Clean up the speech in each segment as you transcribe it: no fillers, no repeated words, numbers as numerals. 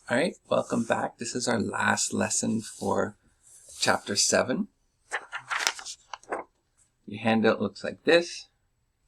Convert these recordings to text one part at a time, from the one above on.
All right, welcome back. This is our last lesson for chapter 7. Your handout looks like this.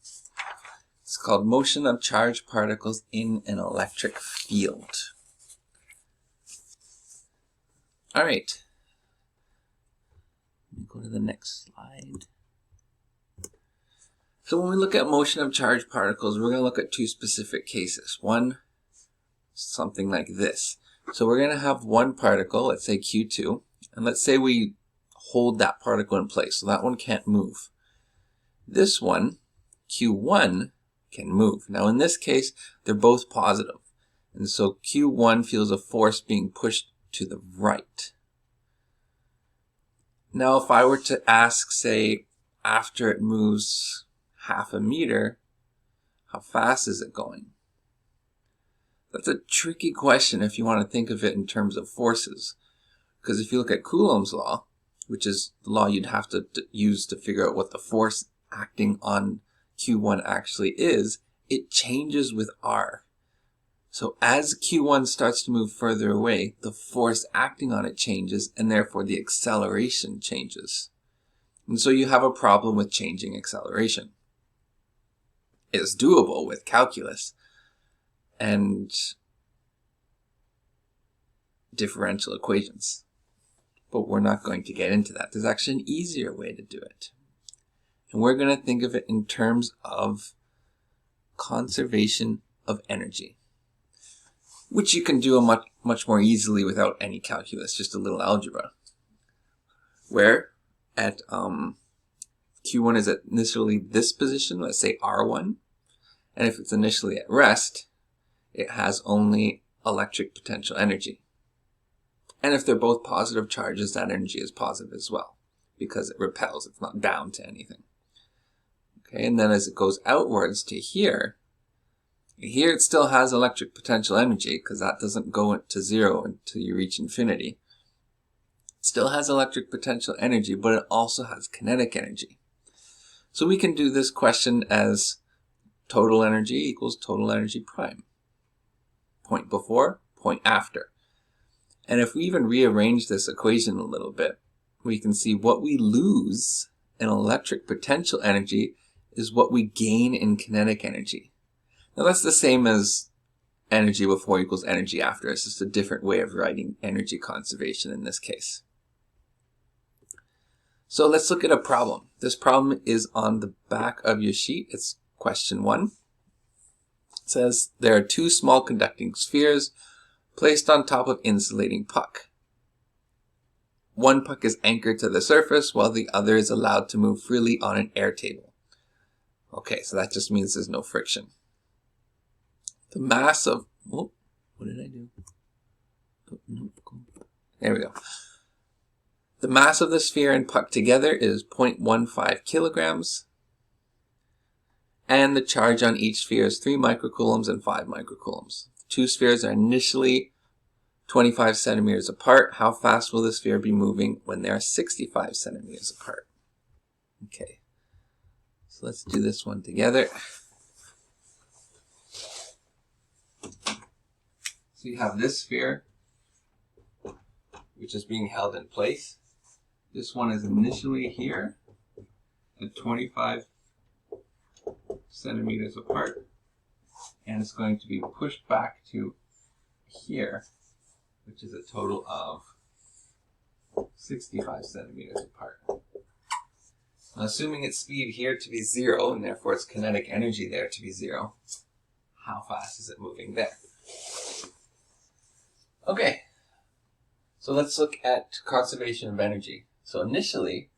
It's called Motion of Charged Particles in an Electric Field. All right. Let me go to the next slide. So when we look at motion of charged particles, we're going to look at two specific cases. One, something like this. So we're going to have one particle, let's say Q2, and let's say we hold that particle in place, so that one can't move. This one, Q1, can move. Now in this case, they're both positive, and so Q1 feels a force being pushed to the right. Now if I were to ask, say, after it moves half a meter, how fast is it going? That's a tricky question if you want to think of it in terms of forces. Because if you look at Coulomb's law, which is the law you'd have to use to figure out what the force acting on Q1 actually is, it changes with R. So as Q1 starts to move further away, the force acting on it changes, and therefore the acceleration changes. And so you have a problem with changing acceleration. It's doable with calculus and differential equations. But we're not going to get into that. There's actually an easier way to do it. And we're going to think of it in terms of conservation of energy, which you can do much more easily without any calculus, just a little algebra. Where at Q1 is at initially this position, let's say R1, and if it's initially at rest, it has only electric potential energy. And if they're both positive charges, that energy is positive as well, because it repels, it's not bound to anything. Okay, and then as it goes outwards to here it still has electric potential energy, because that doesn't go to zero until you reach infinity. It still has electric potential energy, but it also has kinetic energy. So we can do this question as total energy equals total energy prime. Point before, point after. And if we even rearrange this equation a little bit, we can see what we lose in electric potential energy is what we gain in kinetic energy. Now that's the same as energy before equals energy after. It's just a different way of writing energy conservation in this case. So let's look at a problem. This problem is on the back of your sheet. It's question 1. It says there are two small conducting spheres placed on top of insulating puck. One puck is anchored to the surface while the other is allowed to move freely on an air table. Okay, so that just means there's no friction. The mass of, what did I do? There we go. The mass of the sphere and puck together is 0.15 kilograms. And the charge on each sphere is 3 microcoulombs and 5 microcoulombs. Two spheres are initially 25 centimeters apart. How fast will the sphere be moving when they are 65 centimeters apart? Okay, so let's do this one together. So you have this sphere, which is being held in place. This one is initially here at 25 centimeters apart, and it's going to be pushed back to here, which is a total of 65 centimeters apart. Now, assuming its speed here to be 0, and therefore its kinetic energy there to be 0, how fast is it moving there? Okay, so let's look at conservation of energy. So initially,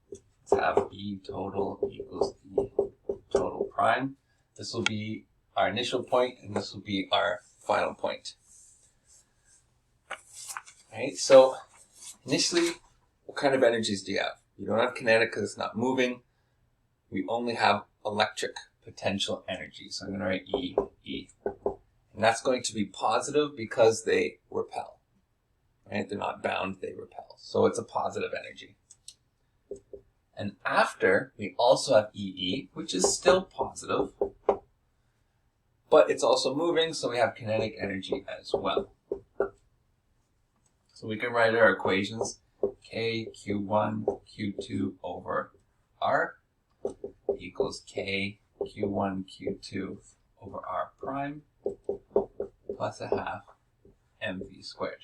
let's have E total equals E total prime. This will be our initial point, and this will be our final point. Alright, so initially, what kind of energies do you have? You don't have kinetic because it's not moving. We only have electric potential energy. So I'm going to write E, E. And that's going to be positive because they repel. Right? They're not bound, they repel. So it's a positive energy. And after, we also have EE, which is still positive, but it's also moving, so we have kinetic energy as well. So we can write our equations K Q1 Q2 over R equals K Q1 Q2 over R prime plus a half mv squared.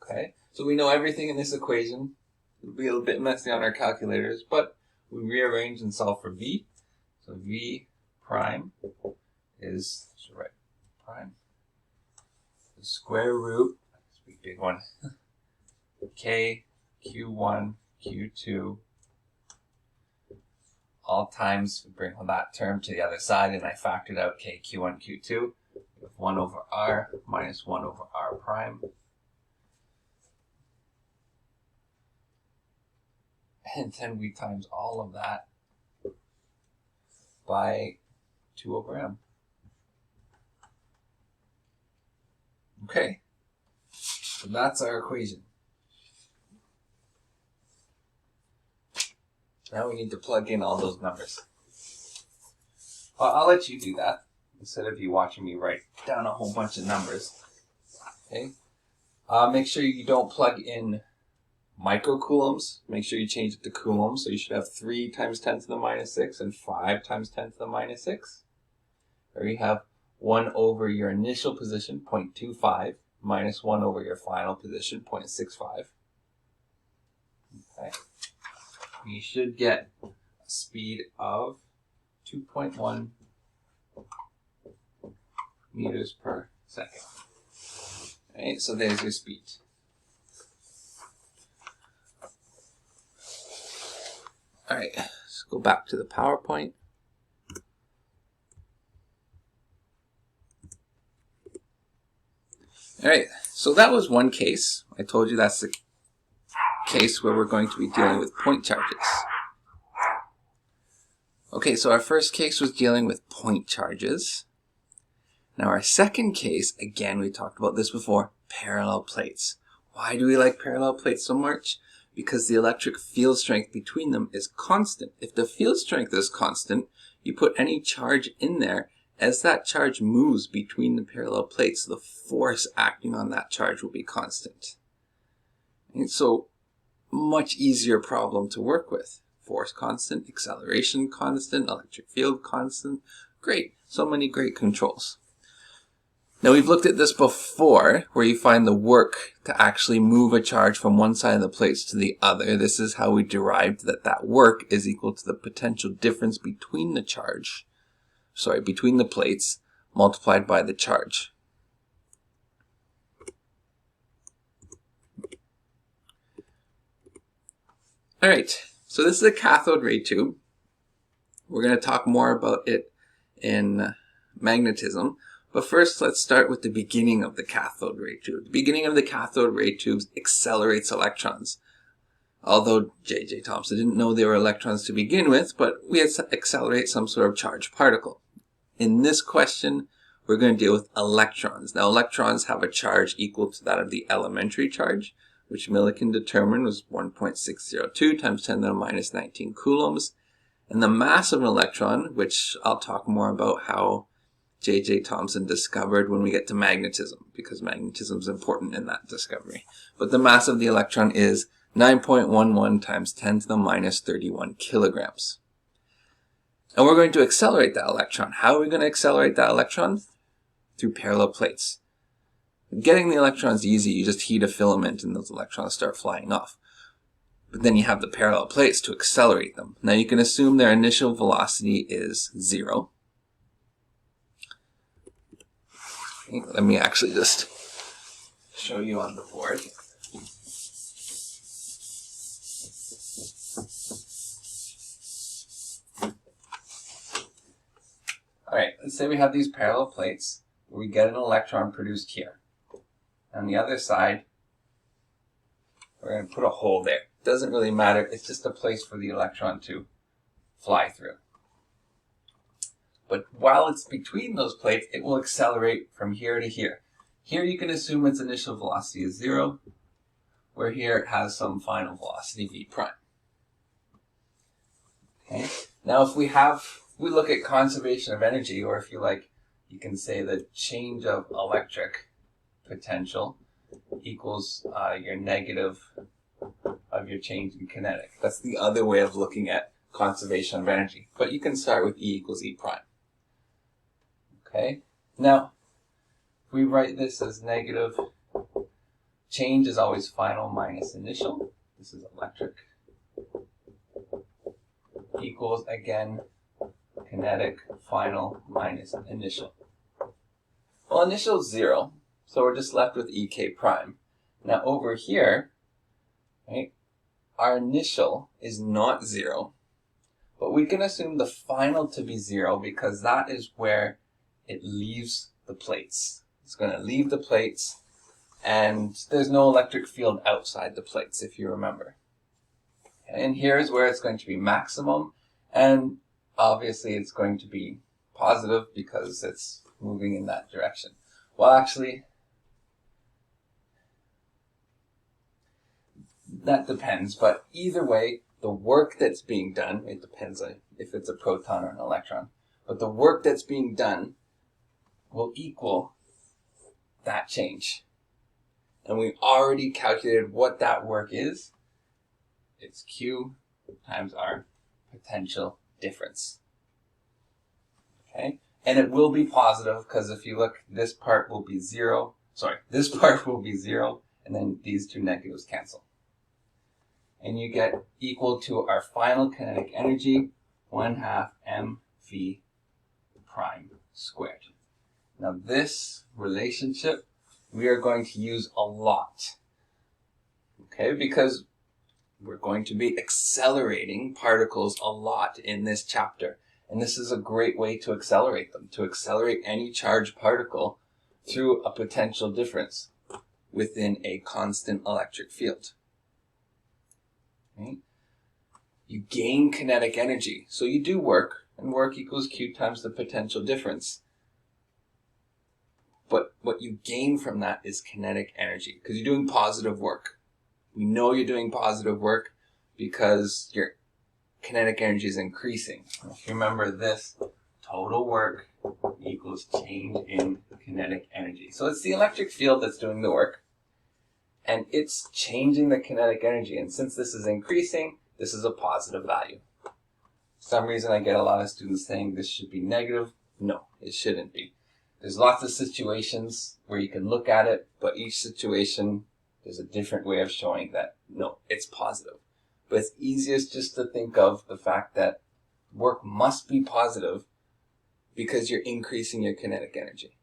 Okay, so we know everything in this equation. It'll be a little bit messy on our calculators, but we rearrange and solve for v. So v prime is, right, prime, the square root, this big, big one, K Q1 Q2 all times, we bring that term to the other side, and I factored out K Q1 Q2. We have 1 over R minus 1 over R prime. And then we times all of that by 2 over m. Okay, so that's our equation. Now we need to plug in all those numbers. I'll let you do that instead of you watching me write down a whole bunch of numbers. Okay. Make sure you don't plug in microcoulombs. Make sure you change it to coulombs. So you should have 3 times 10 to the minus 6 and 5 times 10 to the minus 6. Or you have 1 over your initial position, 0.25, minus 1 over your final position, 0.65. Okay. You should get a speed of 2.1 meters per second. Right, so there's your speed. All right, let's go back to the PowerPoint. All right, so that was one case. I told you that's the case where we're going to be dealing with point charges. Okay, so our first case was dealing with point charges. Now our second case, again, we talked about this before, parallel plates. Why do we like parallel plates so much? Because the electric field strength between them is constant. If the field strength is constant, you put any charge in there, as that charge moves between the parallel plates, the force acting on that charge will be constant. And so, much easier problem to work with. Force constant, acceleration constant, electric field constant. Great, so many great controls. Now we've looked at this before, where you find the work to actually move a charge from one side of the plates to the other. This is how we derived that work is equal to the potential difference between the between the plates multiplied by the charge. All right, so this is a cathode ray tube. We're going to talk more about it in magnetism. But first, let's start with the beginning of the cathode ray tube. The beginning of the cathode ray tubes accelerates electrons. Although J.J. Thomson didn't know they were electrons to begin with, but we had to accelerate some sort of charged particle. In this question, we're going to deal with electrons. Now, electrons have a charge equal to that of the elementary charge, which Millikan determined was 1.602 times 10 to the minus 19 coulombs. And the mass of an electron, which I'll talk more about how J.J. Thomson discovered when we get to magnetism, because magnetism is important in that discovery. But the mass of the electron is 9.11 times 10 to the minus 31 kilograms. And we're going to accelerate that electron. How are we going to accelerate that electron? Through parallel plates. Getting the electrons easy, you just heat a filament and those electrons start flying off. But then you have the parallel plates to accelerate them. Now you can assume their initial velocity is 0. Okay, let me actually just show you on the board. Alright, let's say we have these parallel plates where we get an electron produced here. On the other side, we're going to put a hole there. It doesn't really matter, it's just a place for the electron to fly through. But while it's between those plates, it will accelerate from here to here. Here you can assume its initial velocity is 0, where here it has some final velocity v prime. Okay. Now if we look at conservation of energy, or if you like, you can say the change of electric potential. equals your negative of your change in kinetic. That's the other way of looking at conservation of energy. But you can start with E equals E prime. Okay? Now, we write this as negative. Change is always final minus initial. This is electric. Equals, again, kinetic final minus initial. Well, initial is 0, so we're just left with EK prime. Now over here, right, our initial is not 0, but we can assume the final to be 0 because that is where it leaves the plates. It's going to leave the plates, and there's no electric field outside the plates, if you remember. And here's where it's going to be maximum, and obviously it's going to be positive because it's moving in that direction. Well, actually, that depends, but either way, the work that's being done, it depends on if it's a proton or an electron, but the work that's being done will equal that change. And we've already calculated what that work is. It's Q times our potential difference. Okay? And it will be positive because if you look, this part will be 0. Sorry, this part will be 0, and then these two negatives cancel. And you get equal to our final kinetic energy, 1/2 mv prime squared. Now this relationship we are going to use a lot, okay, because we're going to be accelerating particles a lot in this chapter. And this is a great way to accelerate them, to accelerate any charged particle through a potential difference within a constant electric field. Okay? You gain kinetic energy. So you do work, and work equals Q times the potential difference. But what you gain from that is kinetic energy, because you're doing positive work. We know you're doing positive work because your kinetic energy is increasing. If you remember this, total work equals change in kinetic energy. So it's the electric field that's doing the work, and it's changing the kinetic energy. And since this is increasing, this is a positive value. For some reason, I get a lot of students saying this should be negative. No, it shouldn't be. There's lots of situations where you can look at it, but each situation, there's a different way of showing that, no, it's positive. But it's easiest just to think of the fact that work must be positive because you're increasing your kinetic energy.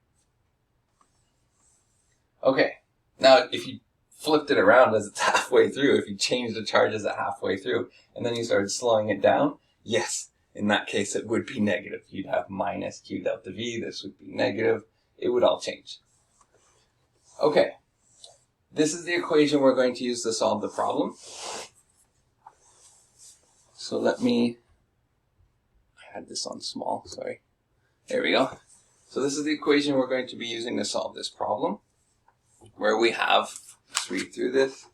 Okay, now if you flipped it around as it's halfway through, if you change the charges at halfway through, and then you started slowing it down, yes, in that case it would be negative. You'd have minus Q delta V, this would be negative, it would all change. Okay, this is the equation we're going to use to solve the problem. So let me, I had this on small, sorry. There we go. So this is the equation we're going to be using to solve this problem, where we have, let's read through this.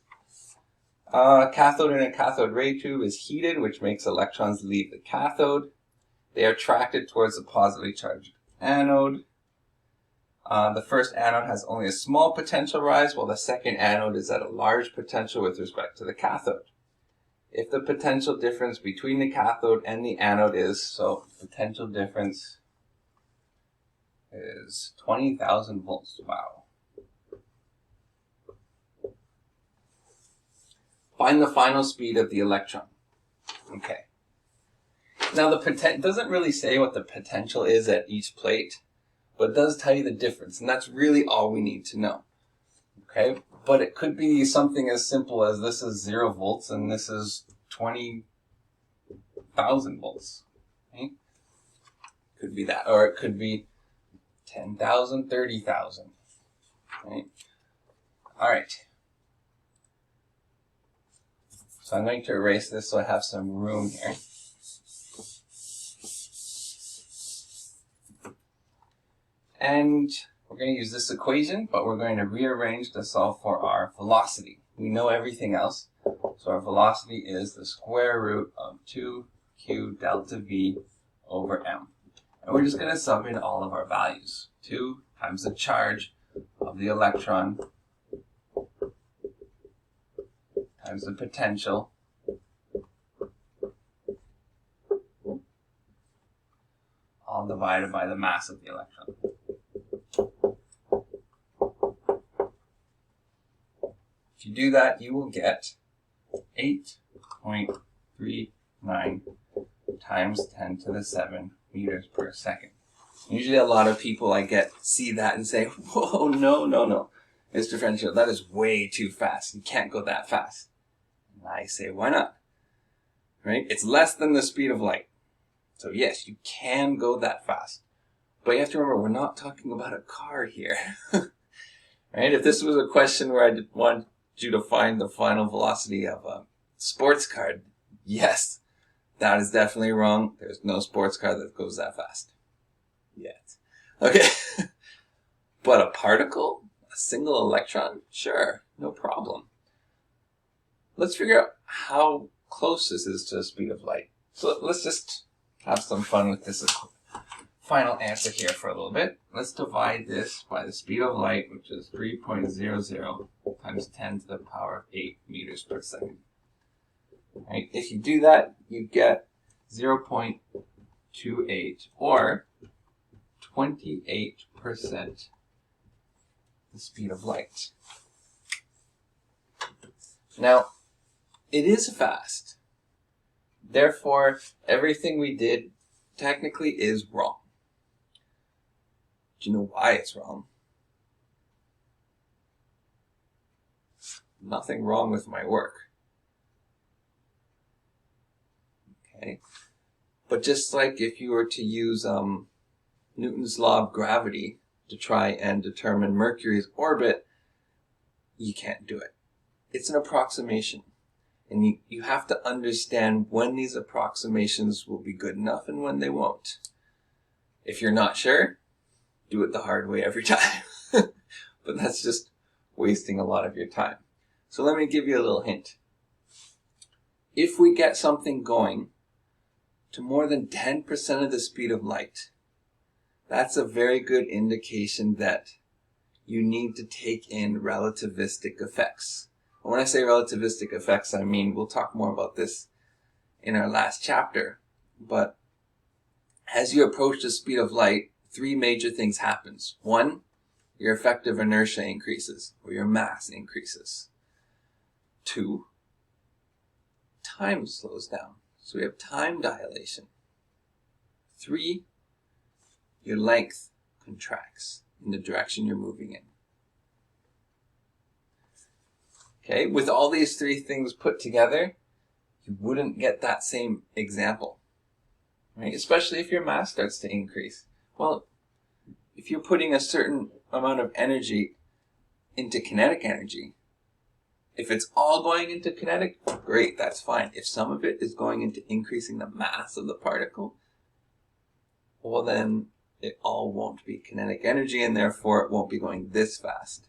Cathode in a cathode ray tube is heated, which makes electrons leave the cathode. They are attracted towards the positively charged anode. The first anode has only a small potential rise, while the second anode is at a large potential with respect to the cathode. If the potential difference between the cathode and the anode is, so potential difference is 20,000 volts. Wow. Find the final speed of the electron. Okay. Now the potential doesn't really say what the potential is at each plate, but it does tell you the difference, and that's really all we need to know. Okay, but it could be something as simple as this is 0 volts and this is 20,000 volts. Okay? Could be that, or it could be 10,000, 30,000. Okay? All right. So I'm going to erase this so I have some room here. And we're going to use this equation, but we're going to rearrange to solve for our velocity. We know everything else, so our velocity is the square root of 2q delta v over m. And we're just going to sub in all of our values. 2 times the charge of the electron times the potential all divided by the mass of the electron. If you do that, you will get 8.39 times 10 to the 7 meters per second. Usually a lot of people see that and say, whoa, no. Mr. Friendship, that is way too fast. You can't go that fast. And I say, why not? Right? It's less than the speed of light. So yes, you can go that fast. But you have to remember, we're not talking about a car here. Right? If this was a question where I want you to find the final velocity of a sports car, yes, that is definitely wrong. There's no sports car that goes that fast yet. Okay. But a particle, a single electron, sure, no problem. Let's figure out how close this is to the speed of light. So let's just have some fun with this final answer here for a little bit. Let's divide this by the speed of light, which is 3.00 times 10 to the power of 8 meters per second. Right? If you do that, you get 0.28, or 28% the speed of light. Now, it is fast. Therefore, everything we did technically is wrong. Do you know why it's wrong? Nothing wrong with my work. Okay? But just like if you were to use Newton's law of gravity to try and determine Mercury's orbit, you can't do it. It's an approximation. And you have to understand when these approximations will be good enough and when they won't. If you're not sure, do it the hard way every time. But that's just wasting a lot of your time. So let me give you a little hint. If we get something going to more than 10% of the speed of light, that's a very good indication that you need to take in relativistic effects. And when I say relativistic effects, I mean, we'll talk more about this in our last chapter, but as you approach the speed of light, 3 major things happens. 1, your effective inertia increases, or your mass increases. 2, time slows down. So we have time dilation. 3, your length contracts in the direction you're moving in. Okay, with all these 3 things put together, you wouldn't get that same example, right? Especially if your mass starts to increase. Well, if you're putting a certain amount of energy into kinetic energy, if it's all going into kinetic, great, that's fine. If some of it is going into increasing the mass of the particle, well then it all won't be kinetic energy, and therefore it won't be going this fast.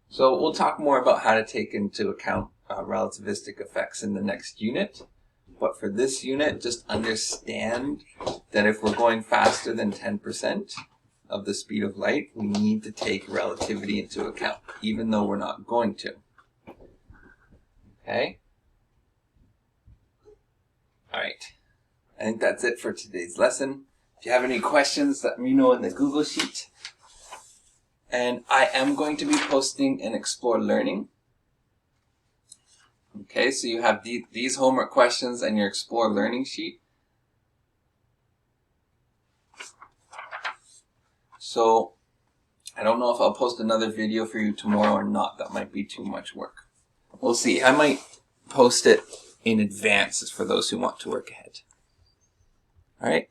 So we'll talk more about how to take into account relativistic effects in the next unit. But for this unit, just understand that if we're going faster than 10% of the speed of light, we need to take relativity into account, even though we're not going to. Okay? Alright. I think that's it for today's lesson. If you have any questions, let me know in the Google Sheet. And I am going to be posting an Explore Learning. Okay, so you have these homework questions and your Explore Learning sheet. So, I don't know if I'll post another video for you tomorrow or not. That might be too much work. We'll see. I might post it in advance for those who want to work ahead. Alright,